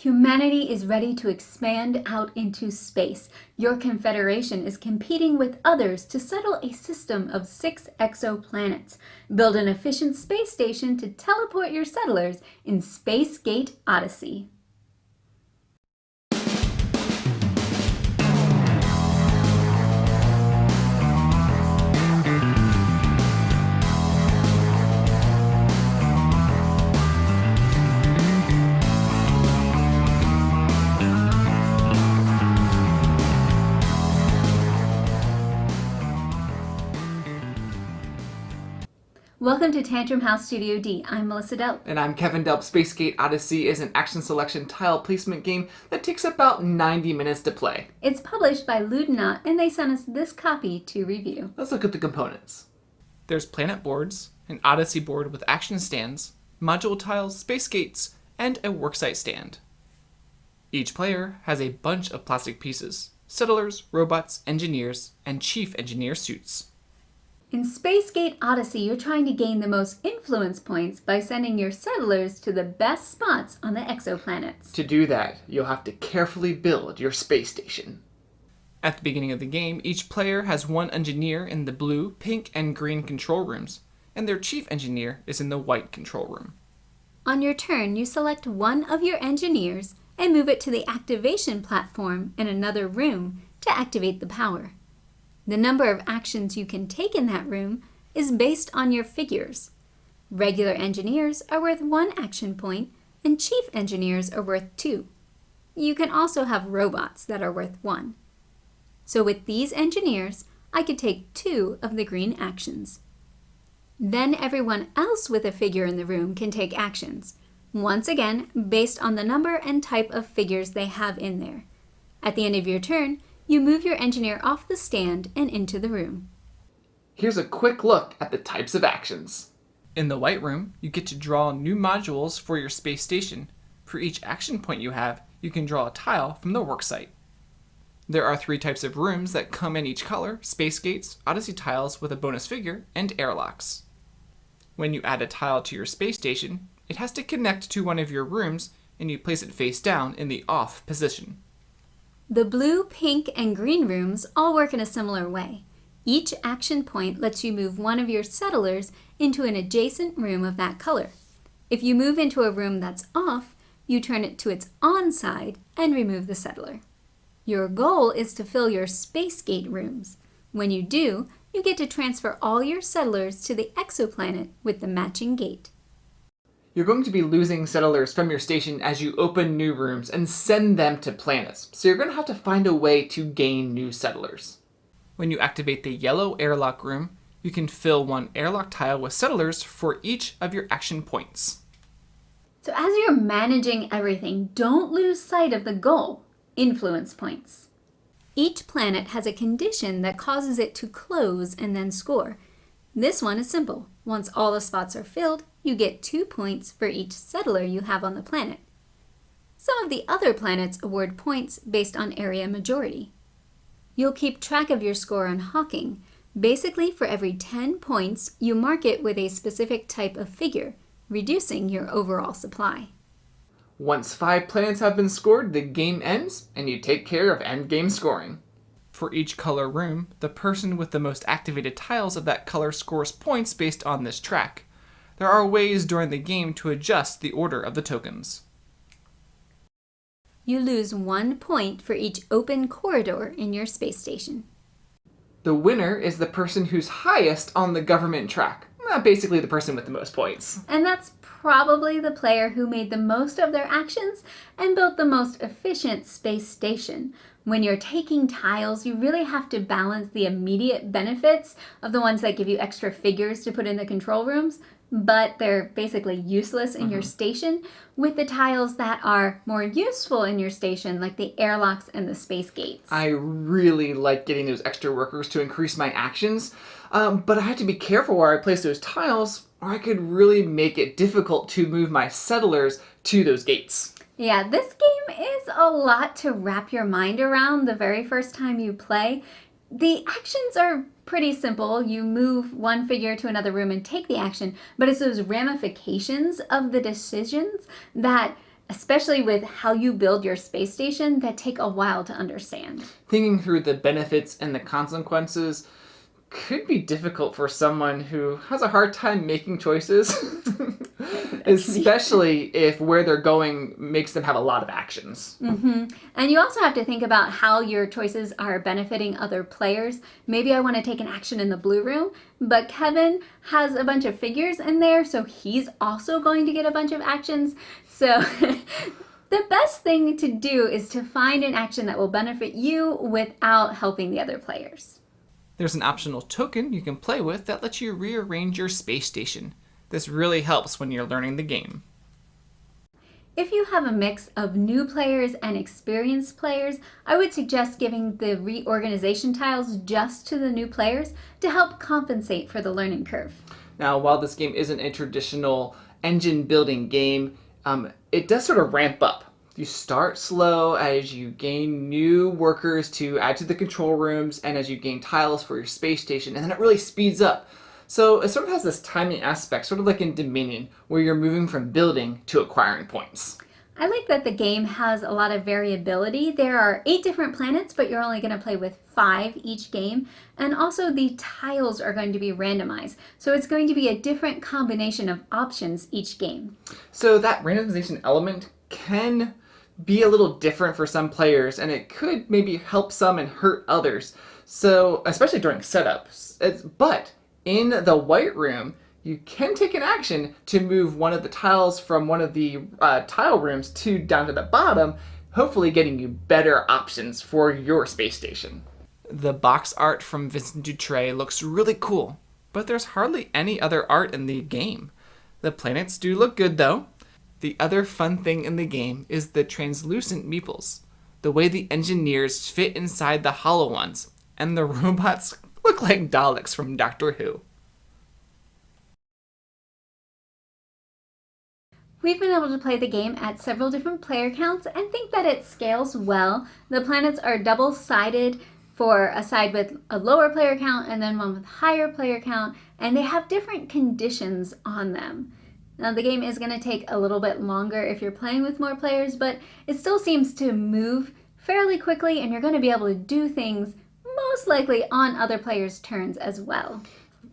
Humanity is ready to expand out into space. Your confederation is competing with others to settle a system of 6 exoplanets. Build an efficient space station to teleport your settlers in Spacegate Odyssey. Welcome to Tantrum House Studio D. I'm Melissa Delp. And I'm Kevin Delp. Spacegate Odyssey is an action selection tile placement game that takes about 90 minutes to play. It's published by Ludonaute, and they sent us this copy to review. Let's look at the components. There's planet boards, an Odyssey board with action stands, module tiles, space gates, and a worksite stand. Each player has a bunch of plastic pieces: settlers, robots, engineers, and chief engineer suits. In Spacegate Odyssey, you're trying to gain the most influence points by sending your settlers to the best spots on the exoplanets. To do that, you'll have to carefully build your space station. At the beginning of the game, each player has one engineer in the blue, pink, and green control rooms, and their chief engineer is in the white control room. On your turn, you select one of your engineers and move it to the activation platform in another room to activate the power. The number of actions you can take in that room is based on your figures. Regular engineers are worth 1 action point, and chief engineers are worth 2. You can also have robots that are worth 1. So with these engineers, I could take 2 of the green actions. Then everyone else with a figure in the room can take actions, once again based on the number and type of figures they have in there. At the end of your turn, you move your engineer off the stand and into the room. Here's a quick look at the types of actions. In the white room, you get to draw new modules for your space station. For each action point you have, you can draw a tile from the worksite. There are 3 types of rooms that come in each color: space gates, Odyssey tiles with a bonus figure, and airlocks. When you add a tile to your space station, it has to connect to one of your rooms, and you place it face down in the off position. The blue, pink, and green rooms all work in a similar way. Each action point lets you move one of your settlers into an adjacent room of that color. If you move into a room that's off, you turn it to its on side and remove the settler. Your goal is to fill your Spacegate rooms. When you do, you get to transfer all your settlers to the exoplanet with the matching gate. You're going to be losing settlers from your station as you open new rooms and send them to planets, so you're going to have to find a way to gain new settlers. When you activate the yellow airlock room, you can fill 1 airlock tile with settlers for each of your action points. So as you're managing everything, don't lose sight of the goal: influence points. Each planet has a condition that causes it to close and then score. This one is simple. Once all the spots are filled, you get 2 points for each settler you have on the planet. Some of the other planets award points based on area majority. You'll keep track of your score on Hawking. Basically, for every 10 points, you mark it with a specific type of figure, reducing your overall supply. Once 5 planets have been scored, the game ends, and you take care of endgame scoring. For each color room, the person with the most activated tiles of that color scores points based on this track. There are ways during the game to adjust the order of the tokens. You lose 1 point for each open corridor in your space station. The winner is the person who's highest on the government track. Basically the person with the most points. And that's probably the player who made the most of their actions and built the most efficient space station. When you're taking tiles, you really have to balance the immediate benefits of the ones that give you extra figures to put in the control rooms, but they're basically useless in your station, with the tiles that are more useful in your station, like the airlocks and the space gates. I really like getting those extra workers to increase my actions, but I have to be careful where I place those tiles, or I could really make it difficult to move my settlers to those gates. Yeah, this game is a lot to wrap your mind around the very first time you play. The actions are pretty simple. You move one figure to another room and take the action, but it's those ramifications of the decisions that especially with how you build your space station that take a while to understand. Thinking through the benefits and the consequences could be difficult for someone who has a hard time making choices, especially if where they're going makes them have a lot of actions. Mm-hmm. And you also have to think about how your choices are benefiting other players. Maybe I want to take an action in the blue room, but Kevin has a bunch of figures in there, so he's also going to get a bunch of actions. So the best thing to do is to find an action that will benefit you without helping the other players. There's an optional token you can play with that lets you rearrange your space station. This really helps when you're learning the game. If you have a mix of new players and experienced players, I would suggest giving the reorganization tiles just to the new players to help compensate for the learning curve. Now, while this game isn't a traditional engine building game, it does sort of ramp up. You start slow as you gain new workers to add to the control rooms and as you gain tiles for your space station, and then it really speeds up. So it sort of has this timing aspect, sort of like in Dominion, where you're moving from building to acquiring points. I like that the game has a lot of variability. There are 8 different planets, but you're only going to play with 5 each game. And also the tiles are going to be randomized. So it's going to be a different combination of options each game. So that randomization element can be a little different for some players, and it could maybe help some and hurt others. So, especially during setup. But in the white room, you can take an action to move one of the tiles from one of the tile rooms down to the bottom, hopefully getting you better options for your space station. The box art from Vincent Dutray looks really cool, but there's hardly any other art in the game. The planets do look good though. The other fun thing in the game is the translucent meeples, the way the engineers fit inside the hollow ones, and the robots look like Daleks from Doctor Who. We've been able to play the game at several different player counts and think that it scales well. The planets are double-sided for a side with a lower player count and then one with higher player count, and they have different conditions on them. Now the game is going to take a little bit longer if you're playing with more players, but it still seems to move fairly quickly and you're going to be able to do things most likely on other players' turns as well.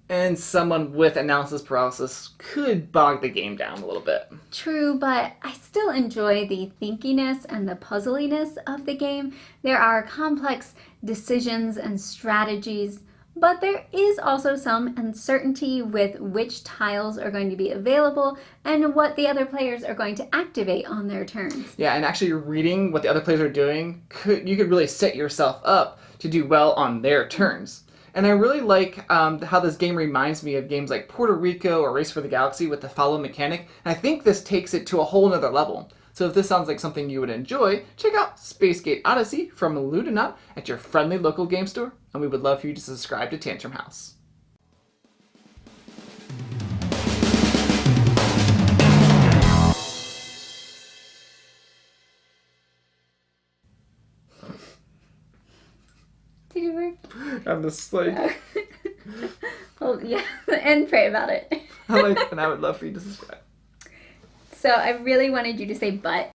And someone with analysis paralysis could bog the game down a little bit. True, but I still enjoy the thinkiness and the puzzliness of the game. There are complex decisions and strategies, but there is also some uncertainty with which tiles are going to be available and what the other players are going to activate on their turns. Yeah, and actually reading what the other players are doing, you could really set yourself up to do well on their turns. And I really like how this game reminds me of games like Puerto Rico or Race for the Galaxy with the follow mechanic. And I think this takes it to a whole nother level. So if this sounds like something you would enjoy, check out Spacegate Odyssey from Ludonaute at your friendly local game store. And we would love for you to subscribe to Tantrum House. Did you work? I'm just like... Well, yeah, and pray about it. And I would love for you to subscribe. So I really wanted you to say but